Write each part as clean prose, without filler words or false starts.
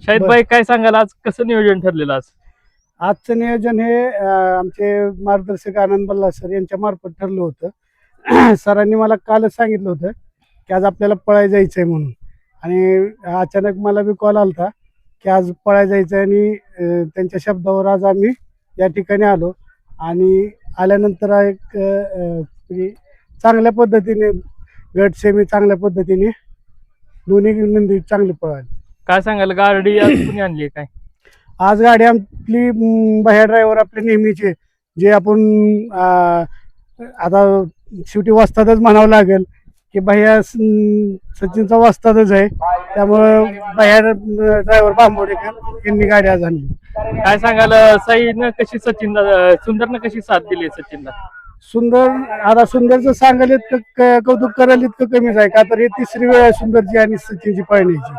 शाहिद भाई काय सांगाल आज कसं नियोजन ठरलेलं आज? आजचं नियोजन हे आमचे मार्गदर्शक आनंद बल्ला सर यांच्या मार्फत ठरलं होतं. सरांनी मला कालच सांगितलं होतं की आज आपल्याला पळायला जायचं आहे म्हणून. आणि अचानक मला बी कॉल आलता की आज पळायला जायचं आहे आणि त्यांच्या शब्दावर आज आम्ही या ठिकाणी आलो. आणि आल्यानंतर एक म्हणजे चांगल्या पद्धतीने गट सेमी चांगल्या पद्धतीने दोन्ही नंदी चांगली पळाली. काय सांगाल गाडी आज कुणी आणली काय? आज गाडी आपली भैया ड्रायव्हर आपले नेहमीचे जे आपण आता शेवटी वस्तादच म्हणावं लागेल की भैया सचिनचा वस्तादच आहे. त्यामुळं भैया ड्रायव्हर बांबोडेकर यांनी गाडी आज आणली. काय सांगाल साईनं कशी सचिनला सुंदरनं कशी साथ दिली सचिनला? सुंदर आता सुंदरचं सांगायला इतकं कौतुक करायला इतकं कमीच आहे, का तर हे तिसरी वेळ आहे सुंदरची आणि सचिनची पळण्याची.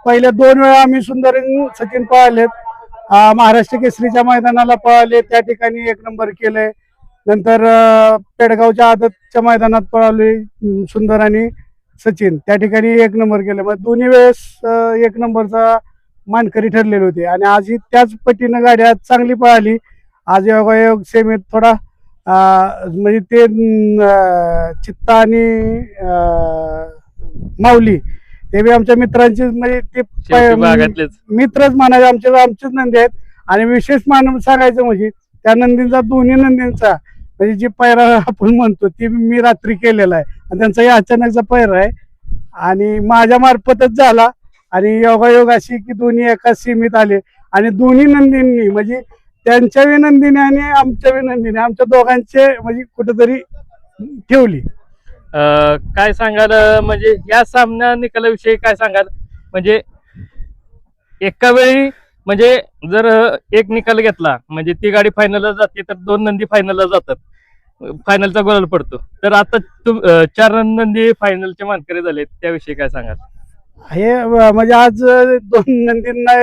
पहिल्या 2 वेळा आम्ही सुंदर आणि सचिन पळालेत. महाराष्ट्र केसरीच्या मैदानाला पळाले, त्या ठिकाणी 1 नंबर केले. नंतर पेडगावच्या आदतच्या मैदानात पळाले सुंदर आणि सचिन, त्या ठिकाणी 1 नंबर केले. मग दोन्ही वेळेस 1 नंबरचा मानकरी ठरलेले होते. आणि आजही त्याच पटीनं गाडी आज चांगली पळाली. आज योगायोग सेमीत थोडा म्हणजे ते चित्ता आणि माऊली ते बी आमच्या मित्रांचे म्हणजे ते मित्रच म्हणायचे, आमचेच नंदी आहेत. आणि विशेष मान सांगायचं म्हणजे त्या नंदींचा दोन्ही नंदींचा म्हणजे जी पैरा आपण म्हणतो ती मी रात्री केलेला आहे आणि त्यांचाही अचानकचा पैरा आहे आणि माझ्या मार्फतच झाला. आणि योगायोग अशी की दोन्ही एका सीमित आले आणि दोन्ही नंदींनी म्हणजे त्यांच्या विनंदीने आणि आमच्या विनंदीने आमच्या दोघांचे म्हणजे कुठेतरी ठेवली. काय सांगाल म्हणजे या सामन्या निकालाविषयी काय सांगाल? म्हणजे एका वेळी म्हणजे जर एक निकाल घेतला म्हणजे ती गाडी फायनलला जाते तर 2 नंदी फायनलला जातात, फायनलचा गोल पडतो. तर आता 4 नंदी फायनलचे मानकरी झाले, त्याविषयी काय सांगाल? हे म्हणजे आज 2 नंदींना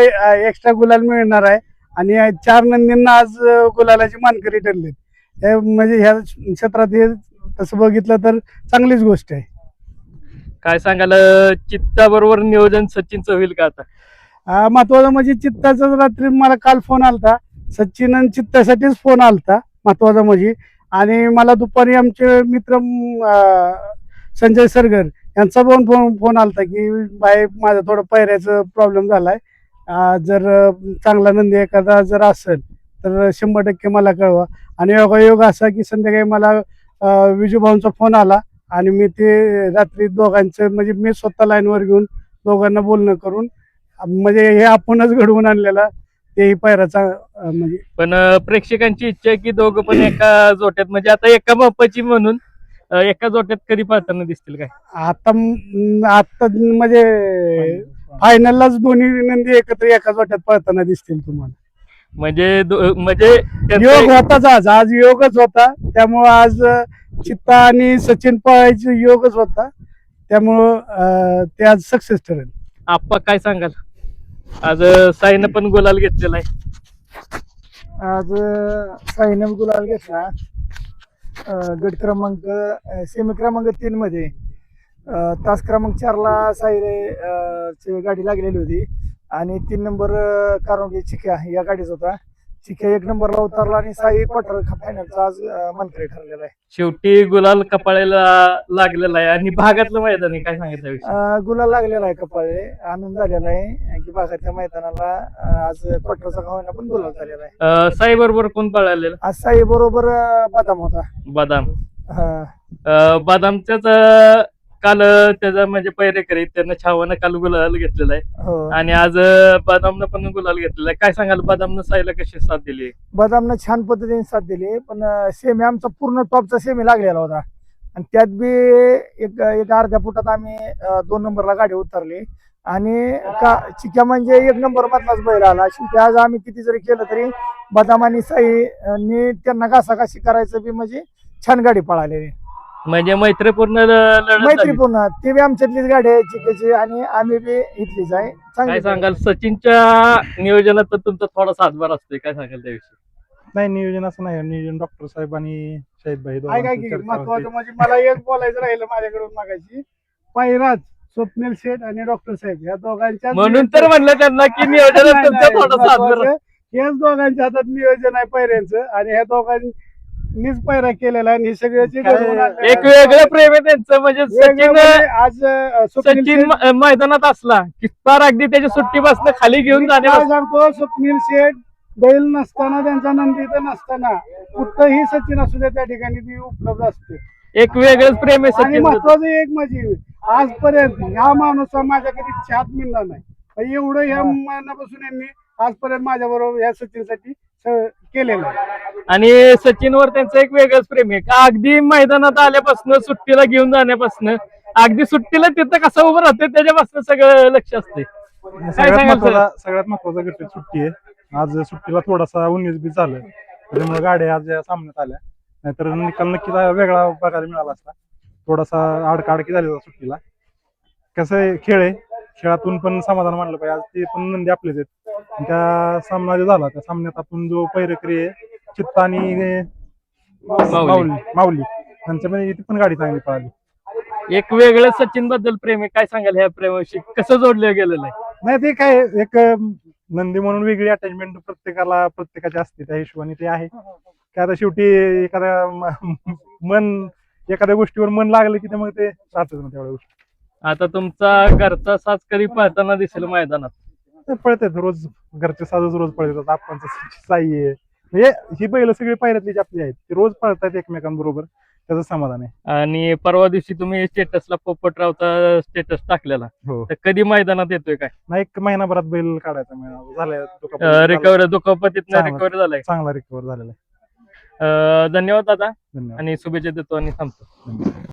एक्स्ट्रा गुलाल मिळणार आहे आणि 4 नंदींना आज गुलालाची मानकरी ठरली. हे म्हणजे ह्या क्षेत्रात हे तसं बघितलं तर चांगलीच गोष्ट आहे. काय सांगाल चित्ता बरोबर नियोजन सचिनचं होईल का आता? महत्वाचं म्हणजे चित्ताचा रात्री मला काल फोन आलता, सचिन आणि चित्तासाठीच फोन आलता महत्वाचा म्हणजे. आणि मला दुपारी आमचे मित्र संजय सरगर यांचा पण फोन आलता की बाई माझा थोडं पैऱ्याचा प्रॉब्लेम झालाय, जर चांगला नंदी एखादा जर असेल तर 100% मला कळवा. आणि योगायोग असा की संध्याकाळी मला विजूभाऊंचा फोन आला आणि मी ते रात्री दोघांचं म्हणजे मी स्वतः लाईनवर घेऊन दोघांना बोलणं करून म्हणजे हे आपणच घडवून आणलेला तेही पैराचा म्हणजे. पण प्रेक्षकांची इच्छा आहे की दोघं पण एका जोट्यात म्हणजे आता एका बापाची म्हणून एका जोट्यात कधी पळताना दिसतील काय? आता म्हणजे फायनललाच दोन्ही नंदी एकत्र एका जोट्यात पळताना दिसतील तुम्हाला. म्हणजे योग होताच आज योगच होता. त्यामुळं आज चित्ता आणि सचिन पळायचे योगच होता. त्यामुळं ते आज सक्सेस ठरेल. आप्पा काय सांगाल? आज साईनं पण गुलाल घेतलेला आहे. आज साईनं गुलाल घेतला गट क्रमांक सेमी क्रमांक 3 मध्ये. तास क्रमांक 4ला साईले गाडी लागलेली होती आणि 3 नंबर कारंजी चिक्या या गाडीच होता. चिक्या 1 नंबरला उतरला आणि साई क्वार्टर फायनलचा आज मानकरी ठरलेला आहे. शेवटी गुलाल कपाळाला लागलेला आहे आणि भागातलं मैदान आहे, काय सांगितलं? गुलाल लागलेला आहे कपाळे, आनंद झालेला आहे की भागातल्या मैदानाला आज क्वार्टरचा खावायला पण गुलाल झालेला आहे. साई बरोबर कोण पळालेलं? आज साई बरोबर बदाम होता. बदाम. हा बदामच्याच काल त्याचा म्हणजे पैरेकरी त्यांना छावानं काल गुलाल घेतलेला आहे हो. आणि आज बदामनं पण गुलाल घेतलेला आहे. काय सांगाल बदामनं साईला कशी साथ दिली? बदामनं छान पद्धतीने साथ दिली, पण सेमी आमचा पूर्ण टॉपचा सेमी लागलेला होता आणि त्यात बी एक अर्ध्या फुटात आम्ही 2 नंबरला गाडी उतरली आणि चिक्या म्हणजे 1 नंबर मधलाच बैल आला. शेवटी आज आम्ही किती जरी केलं तरी बदाम आणि साईनी त्यांना घासाघाशी करायचं बी म्हणजे छान गाडी पळालेली. म्हणजे मैत्रीपूर्ण लढत झाली. मैत्रीपूर्ण ती बी आमच्यातलीच गाडी आहे चिक्याची आणि आम्ही बी इथलीच आहे. काय सांगाल सचिनच्या नियोजनात तर तुमचा थोडा हातभार असतोय, काय सांगाल त्याविषयी? नाही, नियोजन असं नाही. नियोजन डॉक्टर साहेब आणि शाहिद भाई काय काय महत्वाचं म्हणजे मला एक बोलायचं राहिलं माझ्याकडून मागायची. पैराच स्वप्नील शेठ आणि डॉक्टर साहेब या दोघांच्या म्हणून तर म्हणलं त्यांना की नियोजन तुमचं थोडंसं हातभर हेच दोघांच्या हातात नियोजन आहे पैऱ्यांचं आणि ह्या दोघांनीच पैरा केलेला आहे आणि हे सगळ्याची काय घडवून आणलेलं एक आहे. वेगळं प्रेम आहे त्यांचं. म्हणजे वेगळं सचिन म्हणजे आज स्वप्नील सचिन शेठ- मैदानात असला की पार अगदी त्याची सुट्टी बसणं खाली घेऊन मी जाणे काय सांगतो स्वप्नील शेठ बैल नसताना त्यांचा नंदी इथं नसताना कुठंही सचिन असू दे त्या ठिकाणी ती उपलब्ध असते एक वेगळंच प्रेम आहे आणि सचिन. महत्वाचं एक म्हणजे आजपर्यंत ह्या माणूसा माझ्या कधी छात मिळणार नाही एवढं ह्या मनापासून यांनी आजपर्यंत माझ्या बरोबर ह्या सचिनसाठी केलेलं आहे. आणि सचिनवर त्यांचं एक वेगळंच प्रेम आहे का अगदी मैदानात आल्यापासून सुट्टीला घेऊन जाण्यापासून अगदी सुट्टीला तिथं कसं उभं राहतं त्याच्यापासून सगळं लक्ष असते. सगळ्यात महत्वाचा घटक सुट्टी आहे. आज सुट्टीला थोडासा 19-20 झालं त्याच्यामुळे गाड्या आज या सामन्यात आल्या, नाहीतर निकाल नक्कीच वेगळा बघायला मिळाला असता. थोडासा आडकाडकी झाली होता सुट्टीला. कसं आहे, खेळ आहे, खेळातून पण समाधान मानलं पाहिजे. आज ते पण नंदी आपलेच आहेत. आणि त्या सामना जो झाला त्या सामन्यात आपण जो पैरकरी आहे चित्ता आणि माऊली त्यांच्यामध्ये इथे पण गाडी चांगली पळाली. एक वेगळं सचिन बद्दल प्रेम आहे. काय सांगाल ह्या प्रेमाविषयी, कसं जोडलं गेलेलं आहे? नाही ते काय एक नंदी म्हणून वेगळी अटॅचमेंट प्रत्येकाची असते, त्या हिशोबाने ते आहे. काय आता शेवटी एखाद्या गोष्टीवर मन लागलं की त्यामुळे ते राहतच ना तेवढ्या गोष्टी. आता तुमचा घरचा साज कधी पळताना दिसेल मैदानात? पळतात रोज, घरचे साजच रोज पळतात. आपणचं साई आहे म्हणजे ही बैल सगळी पायऱ्यातली जी आपली आहेत ती रोज पळतात एकमेकांबरोबर, त्याचं समाधान आहे. आणि परवा दिवशी तुम्ही स्टेटसला पोपटरावचा स्टेटस टाकलेला, हो, तर कधी मैदानात येतोय काय? नाही एक महिनाभरात बैल काढायचा झालाय, रिकव्हरी दुखापतीत चांगला. रिकव्हरी झालाय. चांगला रिकव्हर झालेला आहे. धन्यवाद दादा धन्यवाद. आणि शुभेच्छा देतो आणि थांबतो.